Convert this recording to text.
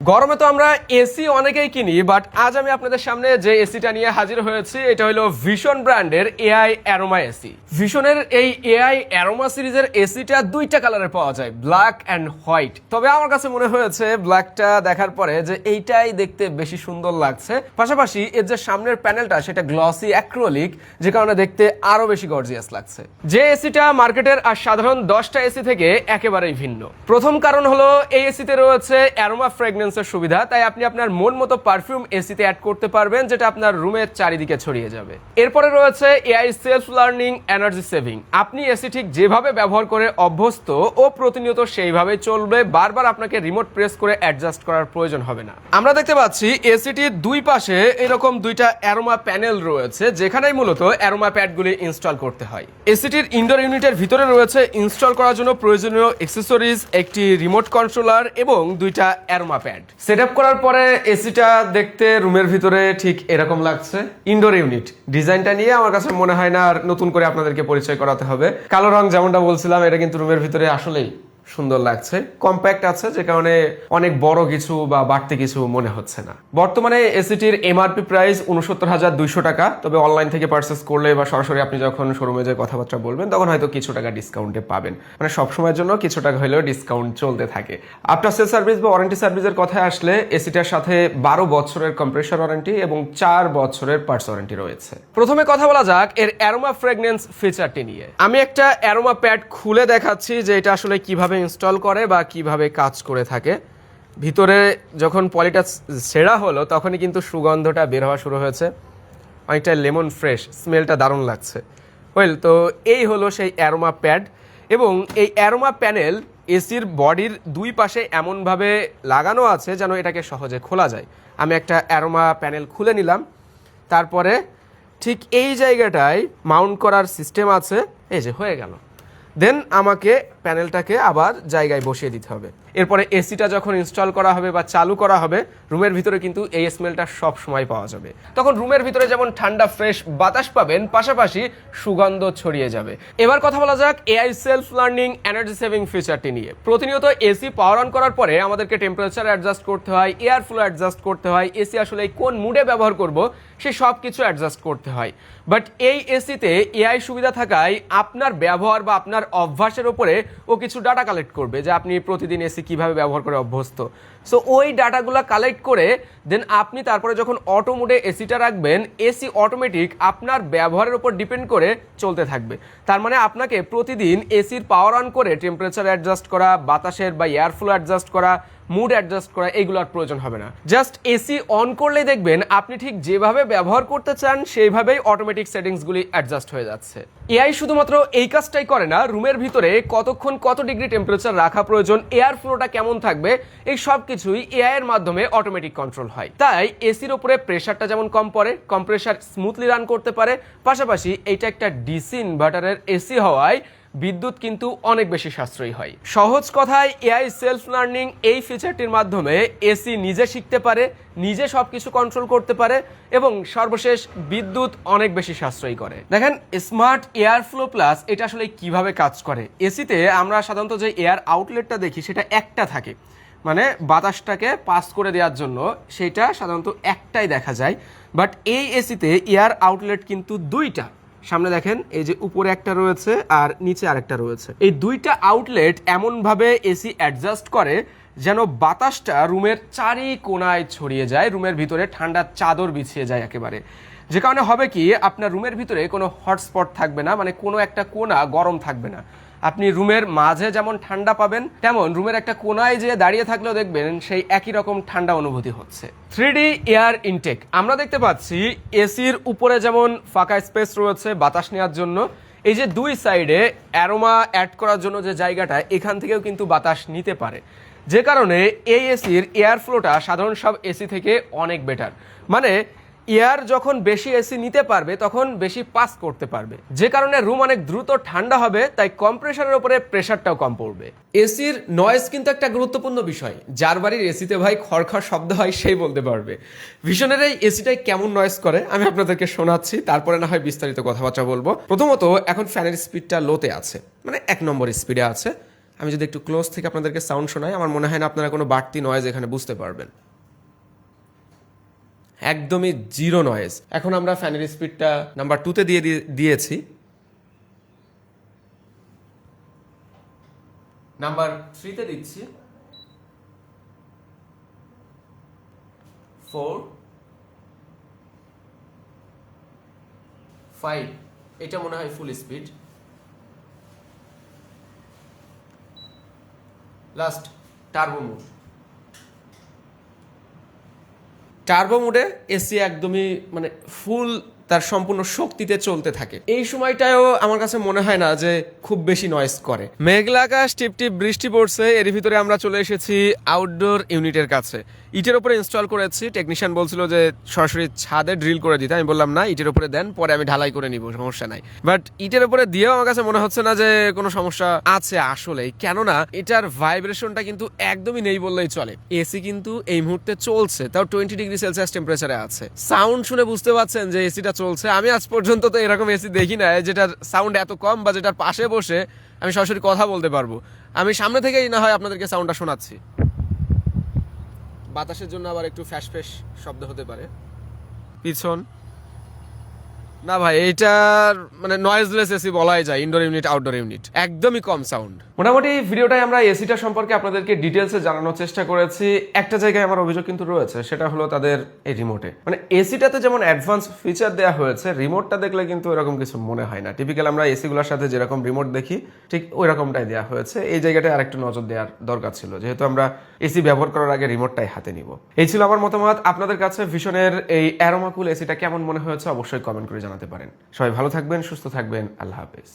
গরমে তো আমরা এসি অনেকেই কিনি, বাট আজ আমি আপনাদের সামনে যে এসিটা নিয়ে হাজির হয়েছি এটা হলো ভিশন ব্র্যান্ডের এআই অ্যারোমা এসি। ভিশনের এই এআই অ্যারোমা সিরিজের এসিটা দুইটা কালারে পাওয়া যায়, ব্ল্যাক অ্যান্ড হোয়াইট। তবে আমার কাছে মনে হয়েছে ব্ল্যাকটা দেখার পরে যে এইটাই দেখতে বেশি সুন্দর লাগছে, পাশাপাশি এর যে সামনের প্যানেলটা সেটা গ্লসি অ্যাক্রিলিক, যে কারণে দেখতে আরো বেশি গর্জিয়াস লাগছে। যে এসিটা মার্কেটের আর সাধারণ 10টা এসি থেকে একেবারেই ভিন্ন। প্রথম কারণ হলো এই এসিতে রয়েছে অ্যারোমা ফ্রেগনেন্সের সুবিধা, তাই আপনি আপনার মন মতো পারফিউম এসিতে অ্যাড করতে পারবেন, যেটা আপনার রুমের চারিদিকে ছড়িয়ে যাবে। এরপরে রয়েছে AI self learning energy saving. আপনি এসি ঠিক যেভাবে ব্যবহার করে অভ্যস্ত ও প্রতিনিয়ত সেইভাবে চলবে, বারবার আপনাকে রিমোট প্রেস করে অ্যাডজাস্ট করার প্রয়োজন হবে না। আমরা দেখতে পাচ্ছি এসিটির দুই পাশে এরকম দুইটা অ্যারোমা প্যানেল রয়েছে, যেখানেই মূলত অ্যারোমা প্যাডগুলি ইনস্টল করতে হয়। এসিটির ইনডোর ইউনিটের ভিতরে রয়েছে ইনস্টল করার জন্য প্রয়োজনীয় অ্যাক্সেসরিজ, একটি রিমোট কন্ট্রোলার এবং দুইটা অ্যারোমা প্যাড। সেটআপ করার পরে এসিটা দেখতে রুমের ভিতরে ঠিক এরকম লাগছে। ইনডোর ইউনিট ডিজাইনটা নিয়ে আমার কাছে মনে হয় না আর নতুন করে আপনাদেরকে পরিচয় করাতে হবে। কালো রং যেমনটা বলছিলাম, এটা কিন্তু রুমের ভিতরে আসলেই সুন্দর লাগছে। কম্প্যাক্ট আছে, যে কারণে অনেক বড় কিছু বা বাড়তি কিছু মনে হচ্ছে না। বর্তমানে এসিটির এমআরপি প্রাইস ৬৯,২০০ টাকা। তবে অনলাইন থেকে পারচেস করলে বা সরাসরি আপনি যখন শোরুমে যে কথাবার্তা বলবেন তখন হয়তো কিছু টাকা ডিসকাউন্টে পাবেন। মানে সবসময়ের জন্য কিছু টাকা হলেও ডিসকাউন্ট চলতে থাকে। আফটার সেল সার্ভিস বা ওয়ারেন্টি সার্ভিসের কথায় আসলে এসিটার সাথে 12 বছরের কম্প্রেসার ওয়ারেন্টি এবং 4 বছরের পার্টস ওয়ারেন্টি রয়েছে। প্রথমে কথা বলা যাক এর অ্যারোমা ফ্রেগনেন্স ফিচারটি নিয়ে। আমি একটা অ্যারোমা প্যাড খুলে দেখাচ্ছি যে এটা আসলে কিভাবে ইনস্টল করে বা কিভাবে কাজ করে থাকে। ভিতরে যখন পলিটা ছেঁড়া হলো তখনই কিন্তু সুগন্ধটা বের হওয়া শুরু হয়েছে, অনেকটা লেমন ফ্রেশ, স্মেলটা দারুণ লাগছে। ওয়েল, তো এই হলো সেই অ্যারোমা প্যাড এবং এই অ্যারোমা প্যানেল এসির বডির দুই পাশে এমনভাবে লাগানো আছে যেন এটাকে সহজে খোলা যায়। আমি একটা অ্যারোমা প্যানেল খুলে নিলাম, তারপরে ঠিক এই জায়গাটায় মাউন্ট করার সিস্টেম আছে। এই যে হয়ে গেল। দেন আমাকে প্যানেলটাকে আবার জায়গায় বসিয়ে দিতে হবে। এরপরে এসিটা যখন ইনস্টল করা হবে বা চালু করা হবে, রুমের ভিতরে কিন্তু এই স্মেলটা সব সময় পাওয়া যাবে। তখন রুমের ভিতরে যেমন ঠান্ডা ফ্রেশ বাতাস পাবেন, পাশাপাশি সুগন্ধ ছড়িয়ে যাবে। এবার কথা বলা যাক AI self learning energy saving ফিচারটি নিয়ে। প্রতিনিয়ত এসি পাওয়ার অন করার পরে আমাদেরকে টেম্পারেচার অ্যাডজাস্ট করতে হয়, এয়ার ফ্লো অ্যাডজাস্ট করতে হয়, এসি আসলে কোন মুডে ব্যবহার করব সে সব কিছু অ্যাডজাস্ট করতে হয়। বাট এই এসিতে এআই সুবিধা থাকায় আপনার ব্যবহার বা আপনার অভ্যাসের উপরে ও কিছু ডাটা কালেক্ট করবে, যে আপনি প্রতিদিন এসি কিভাবে ব্যবহার করে অভ্যস্ত। সো ওই ডাটাগুলো কালেক্ট করে দেন আপনি তারপরে যখন অটো মোডে এসিটা রাখবেন, এসি অটোমেটিক আপনার ব্যবহারের উপর ডিপেন্ড করে চলতে থাকবে। তার মানে আপনাকে প্রতিদিন এসির পাওয়ার অন করে টেম্পারেচার অ্যাডজাস্ট করা, বাতাসের বা এয়ার ফ্লো অ্যাডজাস্ট করা, মুড অ্যাডজাস্ট করা, এগুলোর প্রয়োজন হবে না। জাস্ট এসি অন করলেই দেখবেন আপনি ঠিক যেভাবে ব্যবহার করতে চান সেইভাবেই অটোমেটিক সেটিংসগুলি অ্যাডজাস্ট হয়ে যাচ্ছে। এআই শুধুমাত্র এই কাজটাই করে না, রুমের ভিতরে কতক্ষণ কত ডিগ্রি টেম্পারেচার রাখা প্রয়োজন, এয়ার ফ্লোটা কেমন থাকবে, এই সব কিছুই এআই এর মাধ্যমে অটোমেটিক কন্ট্রোল হয়। তাই এসির উপরে প্রেসারটা যেমন কম পড়ে, কম্প্রেসার স্মুথলি রান করতে পারে। পাশাপাশি এইটা একটা ডিসি ইনভার্টারের এসি হওয়ায় বিদ্যুৎ কিন্তু অনেক বেশি সাশ্রয়ী হয়। সহজ কথায় এআই সেলফ লার্নিং এই ফিচারটির মাধ্যমে এসি নিজে শিখতে পারে, নিজে সবকিছু কন্ট্রোল করতে পারে এবং সর্বশেষ বিদ্যুৎ অনেক বেশি সাশ্রয়ী করে। দেখেন স্মার্ট এয়ার ফ্লো প্লাস এটা আসলে কিভাবে কাজ করে। এসিতে আমরা সাধারণত যে এয়ার আউটলেটটা দেখি সেটা একটা থাকে, মানে বাতাসটাকে পাস করে দেওয়ার জন্য সেটা সাধারণত একটাই দেখা যায়। বাট এই এসিতে এয়ার আউটলেট কিন্তু দুইটা। সামনে দেখেন এই যে উপরে একটা রয়েছে আর নিচে আরেকটা রয়েছে। এই দুইটা আউটলেট এমনভাবে এসি অ্যাডজাস্ট করে যেন বাতাসটা রুমের চারি কোণায় ছড়িয়ে যায়, রুমের ভিতরে ঠান্ডা চাদর বিছিয়ে যায় একেবারে। যে কারণে হবে কি, আপনার রুমের ভিতরে কোনো হটস্পট থাকবে না, মানে কোনো একটা কোণা গরম থাকবে না। আপনি রুমের মাঝে যেমন ঠান্ডা পাবেন, তেমন রুমের একটা কোনায় যে দাঁড়িয়ে থাকলেও দেখবেন সেই একই রকম ঠান্ডা অনুভূতি হচ্ছে। 3D এয়ার ইনটেক আমরা দেখতে পাচ্ছি এসির উপরে যেমন ফাঁকা স্পেস রয়েছে বাতাস নেওয়ার জন্য, এই যে দুই সাইডে অ্যারোমা অ্যাড করার জন্য যে জায়গাটা, এখান থেকেও কিন্তু বাতাস নিতে পারে। যে কারণে এই এসির এয়ার ফ্লোটা সাধারণ সব এসি থেকে অনেক বেটার। মানে এয়ার যখন বেশি এসি নিতে পারবে তখন বেশি পাস করতে পারবে, যে কারণে রুম অনেক দ্রুত ঠান্ডা হবে, তাই কম্প্রেসারের উপরে প্রেসারটাও কম পড়বে। এসির নয়েজ কিন্তু একটা গুরুত্বপূর্ণ বিষয়। যার বাড়ির এসিতে ভাই খড়খড় শব্দ হয় সেই বলতে পারবে ভিশনের এই এসিটাই কেমন নয়েজ করে আমি আপনাদেরকে শোনাচ্ছি, তারপরে না হয় বিস্তারিত কথাবার্তা বলবো। প্রথমত এখন ফ্যানের স্পিডটা লোতে আছে, মানে 1 নম্বর স্পিডে আছে। আমি যদি একটু ক্লোজ থেকে আপনাদেরকে সাউন্ড শোনাই, আমার মনে হয় না আপনারা কোনো বাড়তি নয়েজ এখানে বুঝতে পারবেন। একদমই জিরো নয়েজ। এখন আমরা ফ্যানের স্পিডটা নাম্বার 2-তে দিয়েছি, নাম্বার 3-তে দিচ্ছি, 4, 5, এটা মনে হয় full speed. Last turbo mode. Turbo মোডে এসি একদমই মানে ফুল তার সম্পূর্ণ শক্তিতে চলতে থাকে। এই সময়টাও আমার কাছে মনে হয় না যে খুব বেশি নয়েজ করে। মেঘলা আকাশ, টিপ টিপ বৃষ্টি পড়ছে, এর ভিতরে আমরা চলে এসেছি আউটডোর ইউনিটের কাছে। ইটের উপরে ইনস্টল করেছি। টেকনিশিয়ান বলছিল যে সরাসরি ছাদে ড্রিল করে দিতে, আমি বললাম না, ইটের উপরে দেন, পরে আমি ঢালাই করে নিব, সমস্যা নাই। বাট ইটের উপরে দিয়েও আমার কাছে মনে হচ্ছে না যে কোনো সমস্যা আছে আসলেই, কেননা এটার ভাইব্রেশনটা কিন্তু একদমই নেই বললেই চলে। এসি কিন্তু এই মুহূর্তে চলছে, তাও 20°C টেম্পারেচারে আছে। সাউন্ড শুনে বুঝতে পারছেন যে এসিটা চলছে। আমি আজ পর্যন্ত তো এরকম এসি দেখি না যেটার সাউন্ড এত কম বা যেটার পাশে বসে আমি সরাসরি কথা বলতে পারবো। আমি সামনে থেকেই না হয় আপনাদেরকে সাউন্ডটা শোনাচ্ছি। বাতাসের জন্য আবার একটু ফ্যাস ফ্যাস শব্দ হতে পারে। পিছন না ভাই, এইটার মানে নয়েজলেস এসি বলাই যায়, ইনডোর ইউনিট আউটডোর ইউনিট, একদমই কম সাউন্ড। মোটামুটি ভিডিওটাই আমরা এসিটা সম্পর্কে আপনাদেরকে ডিটেলসে জানানোর চেষ্টা করেছি। একটা জায়গায় আমার অভিযোগ কিন্তু রয়েছে, সেটা হলো তাদের এই রিমোটে। মানে এসিটাতে যেমন অ্যাডভান্স ফিচার দেওয়া হয়েছে, রিমোটটা দেখলে কিন্তু এরকম কিছু মনে হয় না। টিপিক্যাল আমরা এসিগুলোর সাথে যেরকম রিমোট দেখি ঠিক ওই রকমটাই দেওয়া হয়েছে। এই জায়গাটায় আরেকটু নজর দেওয়ার দরকার ছিল, যেহেতু আমরা এসি ব্যবহার করার আগে রিমোটটাই হাতে নিব। এই ছিল আমার মতামত। আপনাদের কাছে ভিশনের এই অ্যারোমা কুল এসিটা কেমন মনে হয়েছে অবশ্যই কমেন্ট করে জানাতে পারেন। সবাই ভালো থাকবেন, সুস্থ থাকবেন, আল্লাহ হাফেজ।